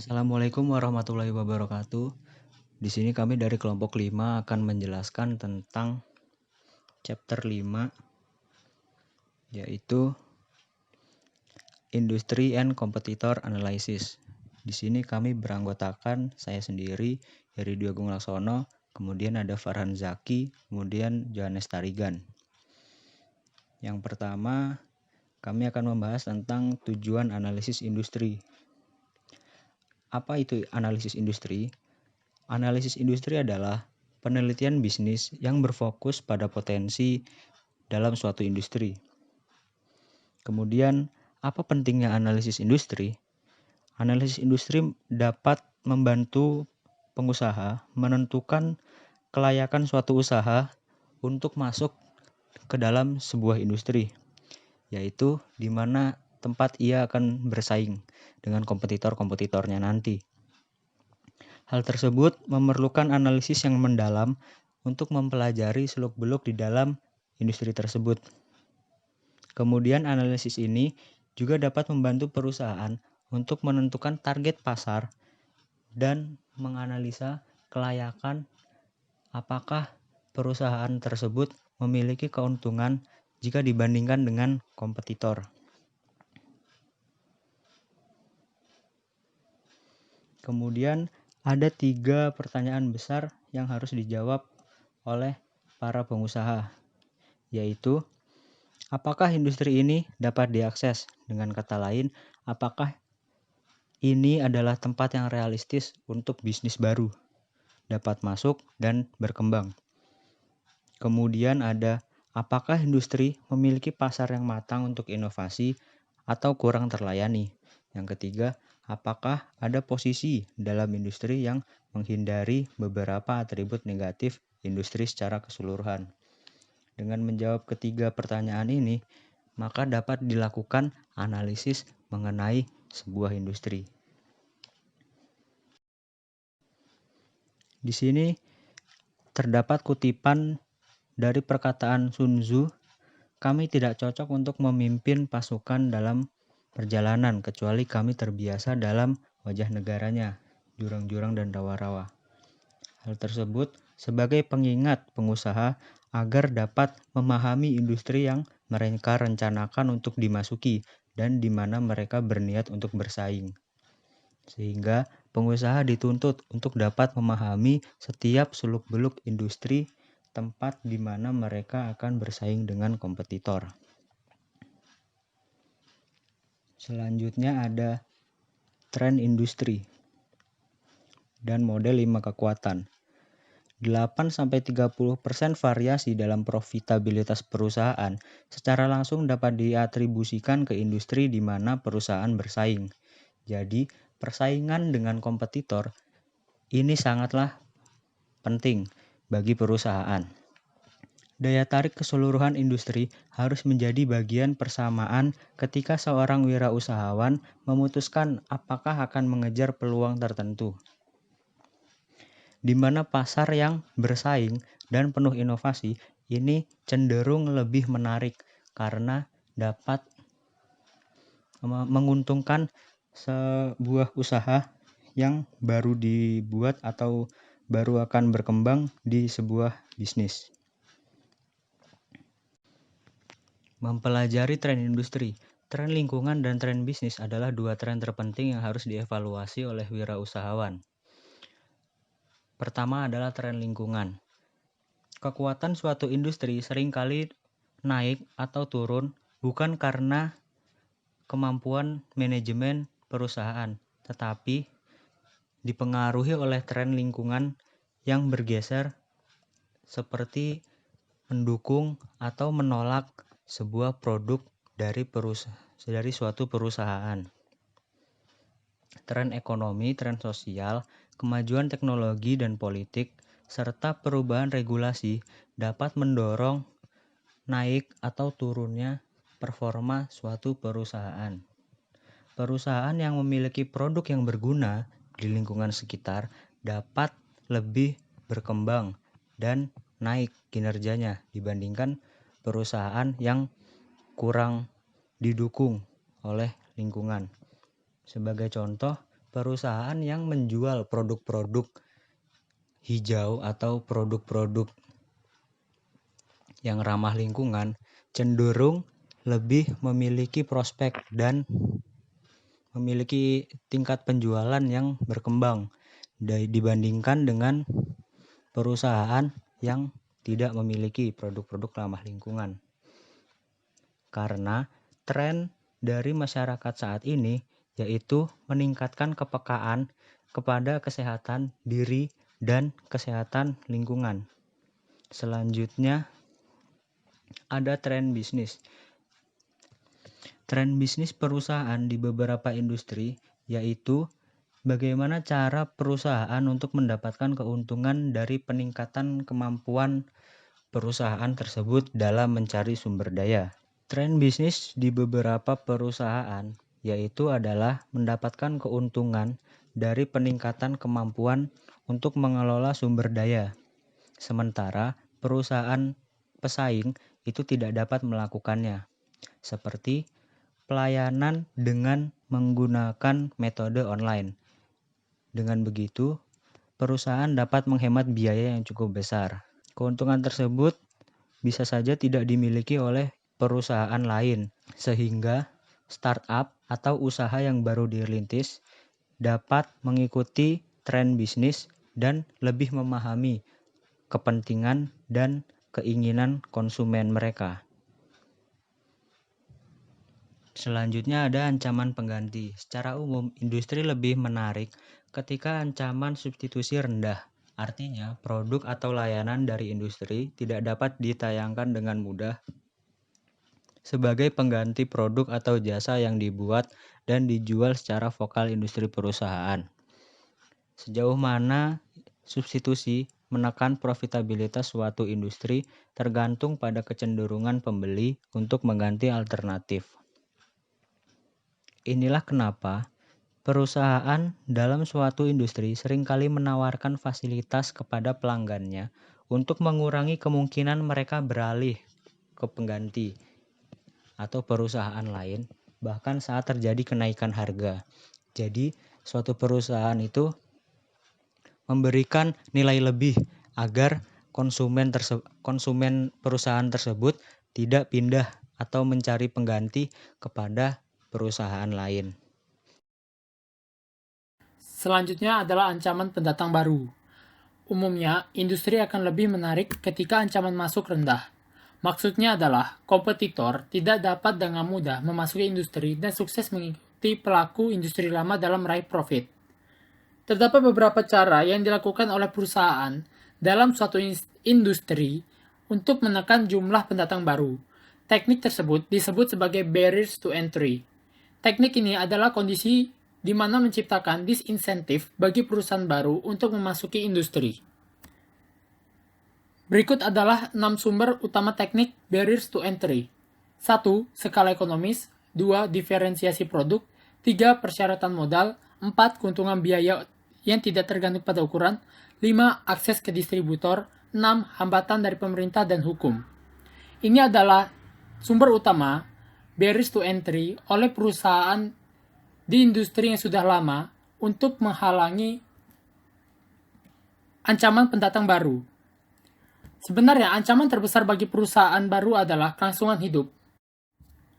Assalamualaikum warahmatullahi wabarakatuh. Di sini kami dari kelompok 5 akan menjelaskan tentang chapter 5, yaitu Industry and Competitor Analysis. Di sini kami beranggotakan saya sendiri, Heri Dwi Agung Laksono, kemudian ada Farhan Zaki, kemudian Johannes Tarigan. Yang pertama, kami akan membahas tentang tujuan analisis industri. Apa itu analisis industri? Analisis industri adalah penelitian bisnis yang berfokus pada potensi dalam suatu industri. Kemudian, apa pentingnya analisis industri? Analisis industri dapat membantu pengusaha menentukan kelayakan suatu usaha untuk masuk ke dalam sebuah industri, yaitu di mana tempat ia akan bersaing dengan kompetitor-kompetitornya nanti. Hal tersebut memerlukan analisis yang mendalam untuk mempelajari seluk-beluk di dalam industri tersebut. Kemudian analisis ini juga dapat membantu perusahaan untuk menentukan target pasar dan menganalisa kelayakan apakah perusahaan tersebut memiliki keuntungan jika dibandingkan dengan kompetitor. Kemudian ada 3 pertanyaan besar yang harus dijawab oleh para pengusaha, yaitu apakah industri ini dapat diakses? Dengan kata lain, apakah ini adalah tempat yang realistis untuk bisnis baru dapat masuk dan berkembang? Kemudian ada apakah industri memiliki pasar yang matang untuk inovasi atau kurang terlayani? Yang ketiga, apakah ada posisi dalam industri yang menghindari beberapa atribut negatif industri secara keseluruhan? Dengan menjawab ketiga pertanyaan ini, maka dapat dilakukan analisis mengenai sebuah industri. Di sini terdapat kutipan dari perkataan Sun Tzu, kami tidak cocok untuk memimpin pasukan dalam perjalanan kecuali kami terbiasa dalam wajah negaranya, jurang-jurang dan rawa-rawa. Hal tersebut sebagai pengingat pengusaha agar dapat memahami industri yang mereka rencanakan untuk dimasuki dan di mana mereka berniat untuk bersaing. Sehingga pengusaha dituntut untuk dapat memahami setiap seluk-beluk industri tempat di mana mereka akan bersaing dengan kompetitor. Selanjutnya ada tren industri dan model 5 kekuatan. 8-30% variasi dalam profitabilitas perusahaan secara langsung dapat diatribusikan ke industri di mana perusahaan bersaing. Jadi, persaingan dengan kompetitor ini sangatlah penting bagi perusahaan. Daya tarik keseluruhan industri harus menjadi bagian persamaan ketika seorang wirausahawan memutuskan apakah akan mengejar peluang tertentu, di mana pasar yang bersaing dan penuh inovasi ini cenderung lebih menarik karena dapat menguntungkan sebuah usaha yang baru dibuat atau baru akan berkembang di sebuah bisnis. Mempelajari tren industri, tren lingkungan dan tren bisnis adalah 2 tren terpenting yang harus dievaluasi oleh wirausahawan. Pertama adalah tren lingkungan. Kekuatan suatu industri seringkali naik atau turun bukan karena kemampuan manajemen perusahaan, tetapi dipengaruhi oleh tren lingkungan yang bergeser seperti mendukung atau menolak sebuah produk dari suatu perusahaan. Tren ekonomi, tren sosial, kemajuan teknologi dan politik, serta perubahan regulasi dapat mendorong naik atau turunnya performa suatu perusahaan. Perusahaan yang memiliki produk yang berguna di lingkungan sekitar dapat lebih berkembang dan naik kinerjanya dibandingkan perusahaan yang kurang didukung oleh lingkungan. Sebagai contoh, perusahaan yang menjual produk-produk hijau atau produk-produk yang ramah lingkungan cenderung lebih memiliki prospek dan memiliki tingkat penjualan yang berkembang dibandingkan dengan perusahaan yang tidak memiliki produk-produk ramah lingkungan. Karena tren dari masyarakat saat ini yaitu meningkatkan kepekaan kepada kesehatan diri dan kesehatan lingkungan. Selanjutnya ada tren bisnis. Tren bisnis perusahaan di beberapa industri yaitu bagaimana cara perusahaan untuk mendapatkan keuntungan dari peningkatan kemampuan perusahaan tersebut dalam mencari sumber daya. Tren bisnis di beberapa perusahaan yaitu adalah mendapatkan keuntungan dari peningkatan kemampuan untuk mengelola sumber daya. Sementara perusahaan pesaing itu tidak dapat melakukannya, seperti pelayanan dengan menggunakan metode online. Dengan begitu, perusahaan dapat menghemat biaya yang cukup besar. Keuntungan tersebut bisa saja tidak dimiliki oleh perusahaan lain, sehingga startup atau usaha yang baru dirintis dapat mengikuti tren bisnis dan lebih memahami kepentingan dan keinginan konsumen mereka. Selanjutnya ada ancaman pengganti. Secara umum, industri lebih menarik ketika ancaman substitusi rendah. Artinya, produk atau layanan dari industri tidak dapat ditayangkan dengan mudah sebagai pengganti produk atau jasa yang dibuat dan dijual secara vokal industri perusahaan. Sejauh mana substitusi menekan profitabilitas suatu industri tergantung pada kecenderungan pembeli untuk mengganti alternatif. Inilah kenapa perusahaan dalam suatu industri seringkali menawarkan fasilitas kepada pelanggannya untuk mengurangi kemungkinan mereka beralih ke pengganti atau perusahaan lain, bahkan saat terjadi kenaikan harga. Jadi, suatu perusahaan itu memberikan nilai lebih agar konsumen perusahaan tersebut tidak pindah atau mencari pengganti kepada perusahaan lain. Selanjutnya adalah ancaman pendatang baru. Umumnya, industri akan lebih menarik ketika ancaman masuk rendah. Maksudnya adalah, kompetitor tidak dapat dengan mudah memasuki industri dan sukses mengikuti pelaku industri lama dalam meraih profit. Terdapat beberapa cara yang dilakukan oleh perusahaan dalam suatu industri untuk menekan jumlah pendatang baru. Teknik tersebut disebut sebagai barriers to entry. Teknik ini adalah kondisi di mana menciptakan disinsentif bagi perusahaan baru untuk memasuki industri. Berikut adalah 6 sumber utama teknik barriers to entry. 1. Skala ekonomis. 2. Diferensiasi produk. 3. Persyaratan modal. 4. Keuntungan biaya yang tidak tergantung pada ukuran. 5. Akses ke distributor. 6. Hambatan dari pemerintah dan hukum. Ini adalah sumber utama barriers to entry oleh perusahaan di industri yang sudah lama untuk menghalangi ancaman pendatang baru. Sebenarnya, ancaman terbesar bagi perusahaan baru adalah kelangsungan hidup.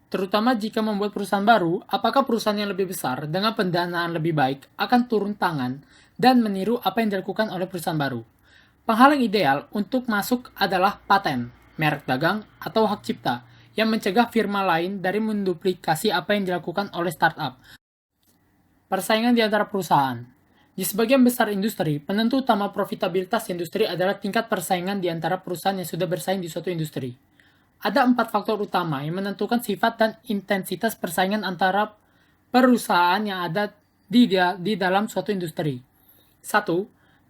Terutama jika membuat perusahaan baru, apakah perusahaan yang lebih besar dengan pendanaan lebih baik akan turun tangan dan meniru apa yang dilakukan oleh perusahaan baru. Penghalang ideal untuk masuk adalah paten, merek dagang, atau hak cipta yang mencegah firma lain dari menduplikasi apa yang dilakukan oleh startup. Persaingan di antara perusahaan. Di sebagian besar industri, penentu utama profitabilitas industri adalah tingkat persaingan di antara perusahaan yang sudah bersaing di suatu industri. Ada 4 faktor utama yang menentukan sifat dan intensitas persaingan antara perusahaan yang ada di dalam suatu industri. 1.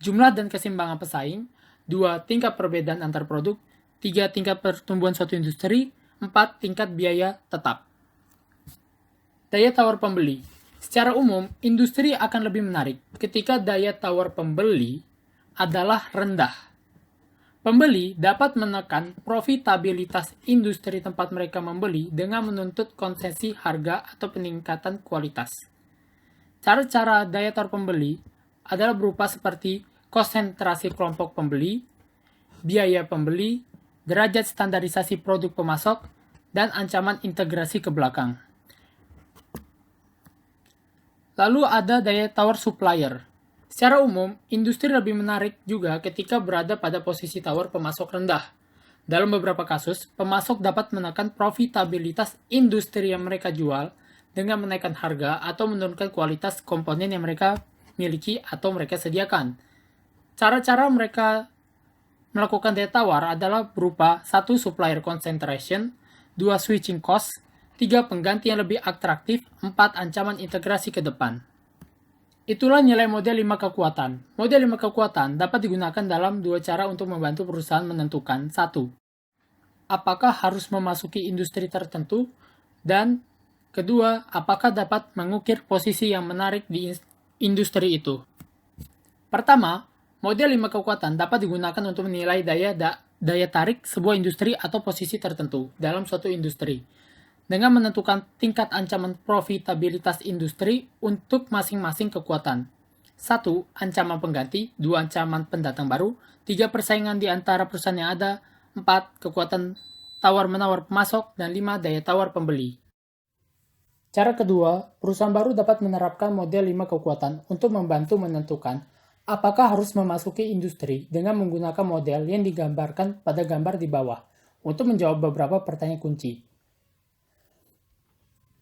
Jumlah dan keseimbangan pesaing. 2. Tingkat perbedaan antar produk. 3. Tingkat pertumbuhan suatu industri. 4. Tingkat biaya tetap. Daya tawar pembeli. Secara umum, industri akan lebih menarik ketika daya tawar pembeli adalah rendah. Pembeli dapat menekan profitabilitas industri tempat mereka membeli dengan menuntut konsesi harga atau peningkatan kualitas. Cara-cara daya tawar pembeli adalah berupa seperti konsentrasi kelompok pembeli, biaya pembeli, derajat standarisasi produk pemasok, dan ancaman integrasi ke belakang. Lalu ada daya tawar supplier. Secara umum, industri lebih menarik juga ketika berada pada posisi tawar pemasok rendah. Dalam beberapa kasus, pemasok dapat menekan profitabilitas industri yang mereka jual dengan menaikkan harga atau menurunkan kualitas komponen yang mereka miliki atau mereka sediakan. Cara-cara mereka melakukan daya tawar adalah berupa 1. Supplier concentration, 2. Switching cost, 3. Pengganti yang lebih atraktif, 4. Ancaman integrasi ke depan. Itulah nilai model 5 kekuatan. Model 5 kekuatan dapat digunakan dalam 2 cara untuk membantu perusahaan menentukan 1. Apakah harus memasuki industri tertentu? Dan kedua, apakah dapat mengukir posisi yang menarik di industri itu? Pertama, model 5 kekuatan dapat digunakan untuk menilai daya tarik sebuah industri atau posisi tertentu dalam suatu industri dengan menentukan tingkat ancaman profitabilitas industri untuk masing-masing kekuatan. 1. Ancaman pengganti, 2. Ancaman pendatang baru, 3. Persaingan di antara perusahaan yang ada, 4. Kekuatan tawar-menawar pemasok, dan 5. Daya tawar pembeli. Cara kedua, perusahaan baru dapat menerapkan model 5 kekuatan untuk membantu menentukan apakah harus memasuki industri dengan menggunakan model yang digambarkan pada gambar di bawah untuk menjawab beberapa pertanyaan kunci.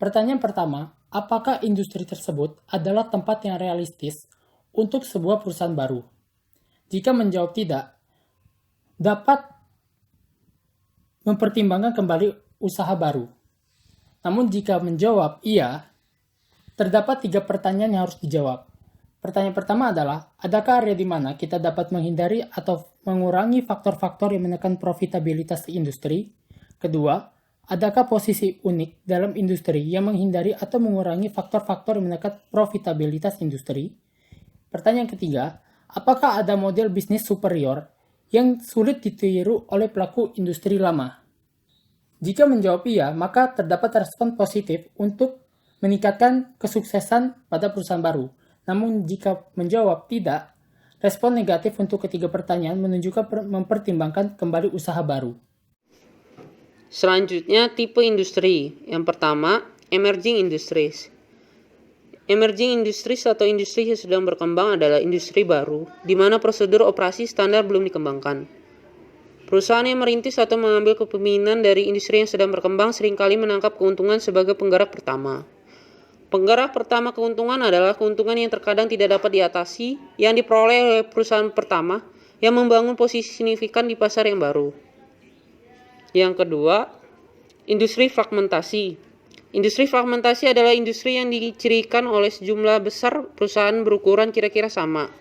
Pertanyaan pertama, apakah industri tersebut adalah tempat yang realistis untuk sebuah perusahaan baru? Jika menjawab tidak, dapat mempertimbangkan kembali usaha baru. Namun jika menjawab iya, terdapat 3 pertanyaan yang harus dijawab. Pertanyaan pertama adalah, adakah area di mana kita dapat menghindari atau mengurangi faktor-faktor yang menekan profitabilitas industri? Kedua, adakah posisi unik dalam industri yang menghindari atau mengurangi faktor-faktor yang menekan profitabilitas industri? Pertanyaan ketiga, apakah ada model bisnis superior yang sulit ditiru oleh pelaku industri lama? Jika menjawab iya, maka terdapat respon positif untuk meningkatkan kesuksesan pada perusahaan baru. Namun jika menjawab tidak, respon negatif untuk ketiga pertanyaan menunjukkan mempertimbangkan kembali usaha baru. Selanjutnya, tipe industri. Yang pertama, emerging industries. Emerging industries atau industri yang sedang berkembang adalah industri baru, di mana prosedur operasi standar belum dikembangkan. Perusahaan yang merintis atau mengambil kepemimpinan dari industri yang sedang berkembang seringkali menangkap keuntungan sebagai penggerak pertama. Penggerak pertama keuntungan adalah keuntungan yang terkadang tidak dapat diatasi, yang diperoleh oleh perusahaan pertama yang membangun posisi signifikan di pasar yang baru. Yang kedua, industri fragmentasi. Industri fragmentasi adalah industri yang dicirikan oleh sejumlah besar perusahaan berukuran kira-kira sama.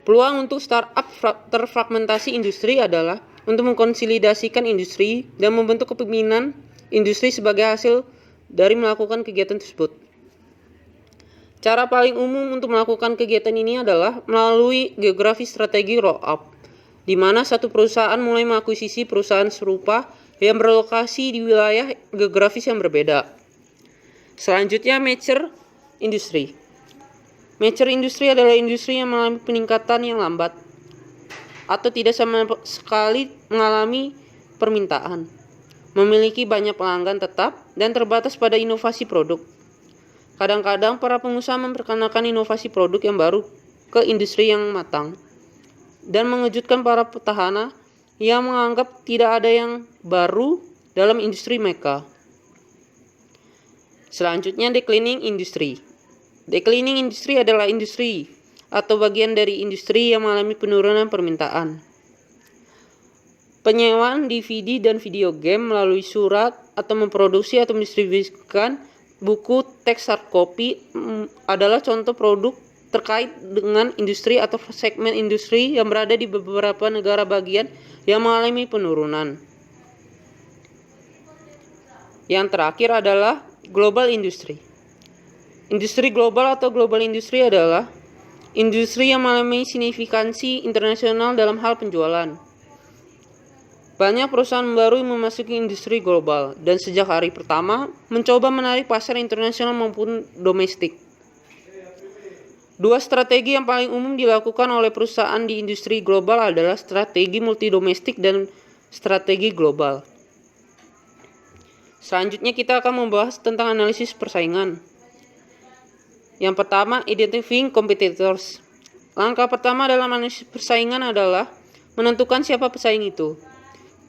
Peluang untuk startup terfragmentasi industri adalah untuk mengkonsolidasikan industri dan membentuk kepemimpinan industri sebagai hasil dari melakukan kegiatan tersebut. Cara paling umum untuk melakukan kegiatan ini adalah melalui geografi strategi roll-up, di mana satu perusahaan mulai mengakuisisi perusahaan serupa yang berlokasi di wilayah geografis yang berbeda. Selanjutnya, mature industry. Mature industry adalah industri yang mengalami peningkatan yang lambat atau tidak sama sekali mengalami permintaan, memiliki banyak pelanggan tetap, dan terbatas pada inovasi produk. Kadang-kadang para pengusaha memperkenalkan inovasi produk yang baru ke industri yang matang dan mengejutkan para petahana yang menganggap tidak ada yang baru dalam industri mereka. Selanjutnya, declining industry. Declining industry adalah industri atau bagian dari industri yang mengalami penurunan permintaan. Penyewaan DVD dan video game melalui surat atau memproduksi atau mendistribusikan buku teks hard copy adalah contoh produk terkait dengan industri atau segmen industri yang berada di beberapa negara bagian yang mengalami penurunan. Yang terakhir adalah global industry. Industri global atau global industry adalah industri yang mengalami signifikansi internasional dalam hal penjualan. Banyak perusahaan baru yang memasuki industri global dan sejak hari pertama mencoba menarik pasar internasional maupun domestik. Dua strategi yang paling umum dilakukan oleh perusahaan di industri global adalah strategi multidomestik dan strategi global. Selanjutnya kita akan membahas tentang analisis persaingan. Yang pertama, identifying competitors. Langkah pertama dalam analisis persaingan adalah menentukan siapa pesaing itu.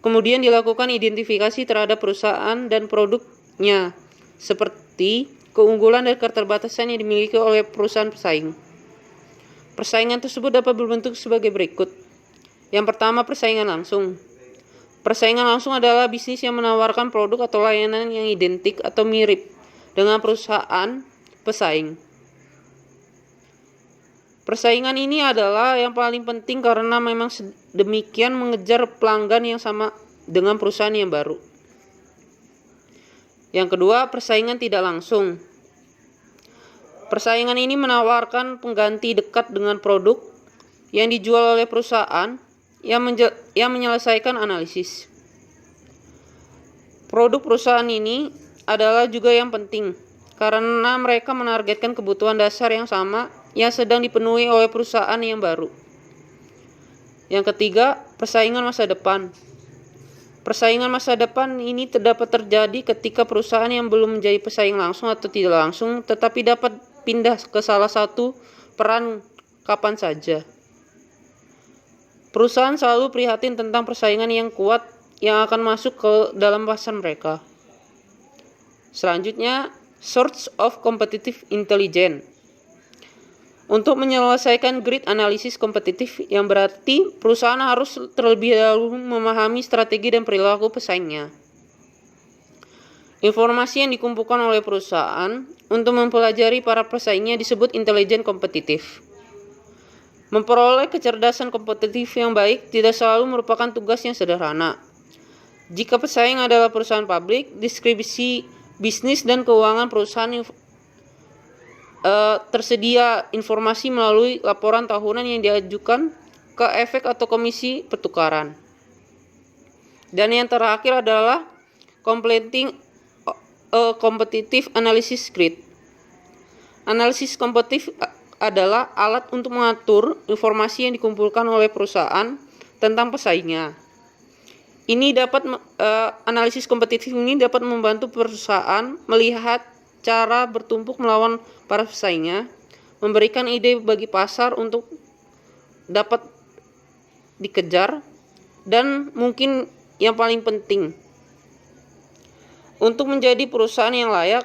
Kemudian dilakukan identifikasi terhadap perusahaan dan produknya, seperti keunggulan dan keterbatasan yang dimiliki oleh perusahaan pesaing. Persaingan tersebut dapat berbentuk sebagai berikut. Yang pertama, persaingan langsung. Persaingan langsung adalah bisnis yang menawarkan produk atau layanan yang identik atau mirip dengan perusahaan pesaing. Persaingan ini adalah yang paling penting karena memang demikian mengejar pelanggan yang sama dengan perusahaan yang baru. Yang kedua, persaingan tidak langsung. Persaingan ini menawarkan pengganti dekat dengan produk yang dijual oleh perusahaan yang menyelesaikan analisis. Produk perusahaan ini adalah juga yang penting karena mereka menargetkan kebutuhan dasar yang sama yang sedang dipenuhi oleh perusahaan yang baru. Yang ketiga, persaingan masa depan. Persaingan masa depan ini dapat terjadi ketika perusahaan yang belum menjadi pesaing langsung atau tidak langsung tetapi dapat pindah ke salah satu peran kapan saja. Perusahaan selalu prihatin tentang persaingan yang kuat yang akan masuk ke dalam pasar mereka. Selanjutnya, source of competitive intelligence. Untuk menyelesaikan grid analisis kompetitif yang berarti perusahaan harus terlebih dahulu memahami strategi dan perilaku pesaingnya. Informasi yang dikumpulkan oleh perusahaan untuk mempelajari para pesaingnya disebut intelijen kompetitif. Memperoleh kecerdasan kompetitif yang baik tidak selalu merupakan tugas yang sederhana. Jika pesaing adalah perusahaan publik, deskripsi bisnis dan keuangan perusahaan tersedia informasi melalui laporan tahunan yang diajukan ke efek atau komisi pertukaran. Dan yang terakhir adalah completing a competitive analysis grid. Analisis kompetitif adalah alat untuk mengatur informasi yang dikumpulkan oleh perusahaan tentang pesaingnya. Analisis kompetitif ini dapat membantu perusahaan melihat cara bertumpuk melawan para pesaingnya, memberikan ide bagi pasar untuk dapat dikejar, dan mungkin yang paling penting, untuk menjadi perusahaan yang layak,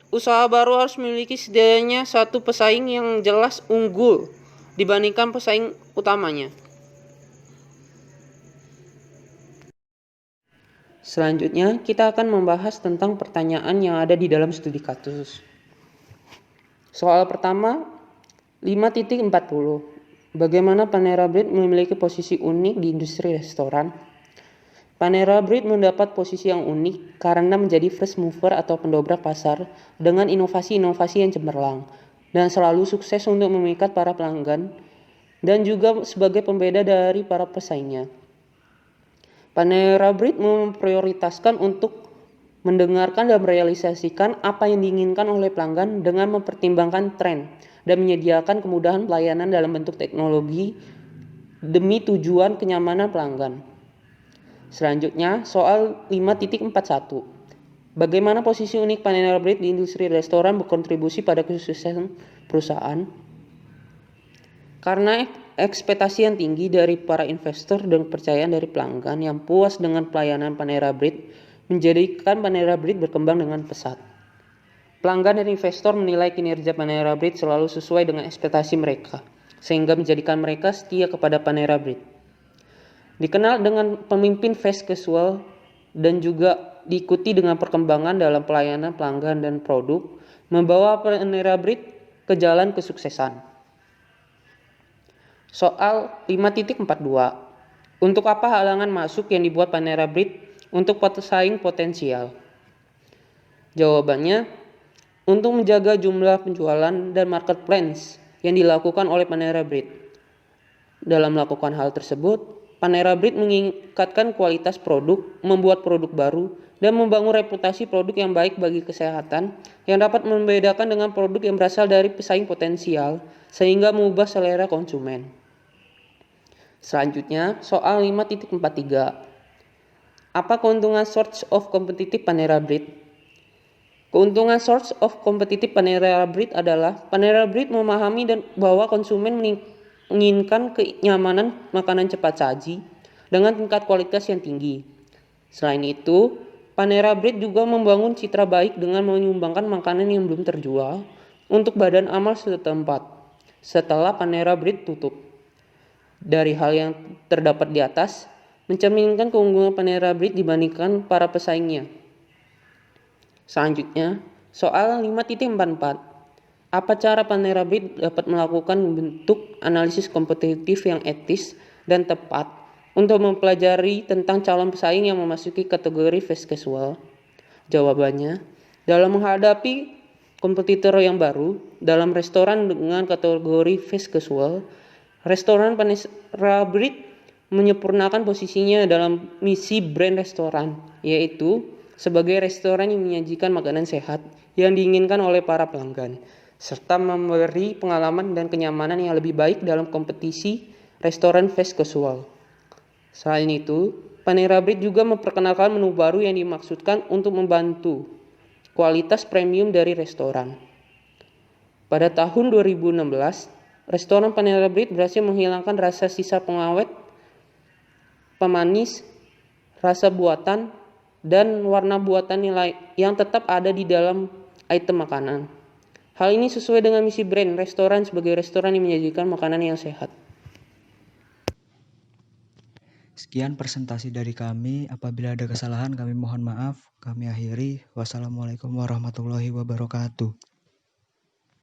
usaha baru harus memiliki setidaknya satu pesaing yang jelas unggul dibandingkan pesaing utamanya. Selanjutnya, kita akan membahas tentang pertanyaan yang ada di dalam studi kasus. Soal pertama, 5.40. Bagaimana Panera Bread memiliki posisi unik di industri restoran? Panera Bread mendapat posisi yang unik karena menjadi first mover atau pendobrak pasar dengan inovasi-inovasi yang cemerlang dan selalu sukses untuk memikat para pelanggan dan juga sebagai pembeda dari para pesaingnya. Panera Bread memprioritaskan untuk mendengarkan dan merealisasikan apa yang diinginkan oleh pelanggan dengan mempertimbangkan tren dan menyediakan kemudahan pelayanan dalam bentuk teknologi demi tujuan kenyamanan pelanggan. Selanjutnya, soal 5.41. Bagaimana posisi unik Panera Bread di industri restoran berkontribusi pada kesuksesan perusahaan? Karena ekspektasi yang tinggi dari para investor dan kepercayaan dari pelanggan yang puas dengan pelayanan Panera Bread menjadikan Panera Bread berkembang dengan pesat. Pelanggan dan investor menilai kinerja Panera Bread selalu sesuai dengan ekspektasi mereka, sehingga menjadikan mereka setia kepada Panera Bread. Dikenal dengan pemimpin fast casual dan juga diikuti dengan perkembangan dalam pelayanan pelanggan dan produk, membawa Panera Bread ke jalan kesuksesan. Soal 5.42. Untuk apa halangan masuk yang dibuat Panera Bread untuk pesaing potensial? Jawabannya, untuk menjaga jumlah penjualan dan market plans yang dilakukan oleh Panera Bread. Dalam melakukan hal tersebut, Panera Bread meningkatkan kualitas produk, membuat produk baru, dan membangun reputasi produk yang baik bagi kesehatan yang dapat membedakan dengan produk yang berasal dari pesaing potensial sehingga mengubah selera konsumen. Selanjutnya, soal 5.43. Apa keuntungan source of competitive Panera Bread? Keuntungan source of competitive Panera Bread adalah Panera Bread memahami dan bahwa konsumen menginginkan kenyamanan makanan cepat saji dengan tingkat kualitas yang tinggi. Selain itu, Panera Bread juga membangun citra baik dengan menyumbangkan makanan yang belum terjual untuk badan amal setempat setelah Panera Bread tutup. Dari hal yang terdapat di atas, mencerminkan keunggulan Panera Bread dibandingkan para pesaingnya. Selanjutnya, soal 5.44. Apa cara Panera Bread dapat melakukan bentuk analisis kompetitif yang etis dan tepat untuk mempelajari tentang calon pesaing yang memasuki kategori fast casual? Jawabannya, dalam menghadapi kompetitor yang baru dalam restoran dengan kategori fast casual, restoran Panera Bread menyempurnakan posisinya dalam misi brand restoran, yaitu sebagai restoran yang menyajikan makanan sehat yang diinginkan oleh para pelanggan, serta memberi pengalaman dan kenyamanan yang lebih baik dalam kompetisi restoran fast casual. Selain itu, Panera Bread juga memperkenalkan menu baru yang dimaksudkan untuk membantu kualitas premium dari restoran. Pada tahun 2016, restoran Panera Bread berhasil menghilangkan rasa sisa pengawet, pemanis, rasa buatan, dan warna buatan yang tetap ada di dalam item makanan. Hal ini sesuai dengan misi brand restoran sebagai restoran yang menyajikan makanan yang sehat. Sekian presentasi dari kami. Apabila ada kesalahan kami mohon maaf. Kami akhiri. Wassalamualaikum warahmatullahi wabarakatuh.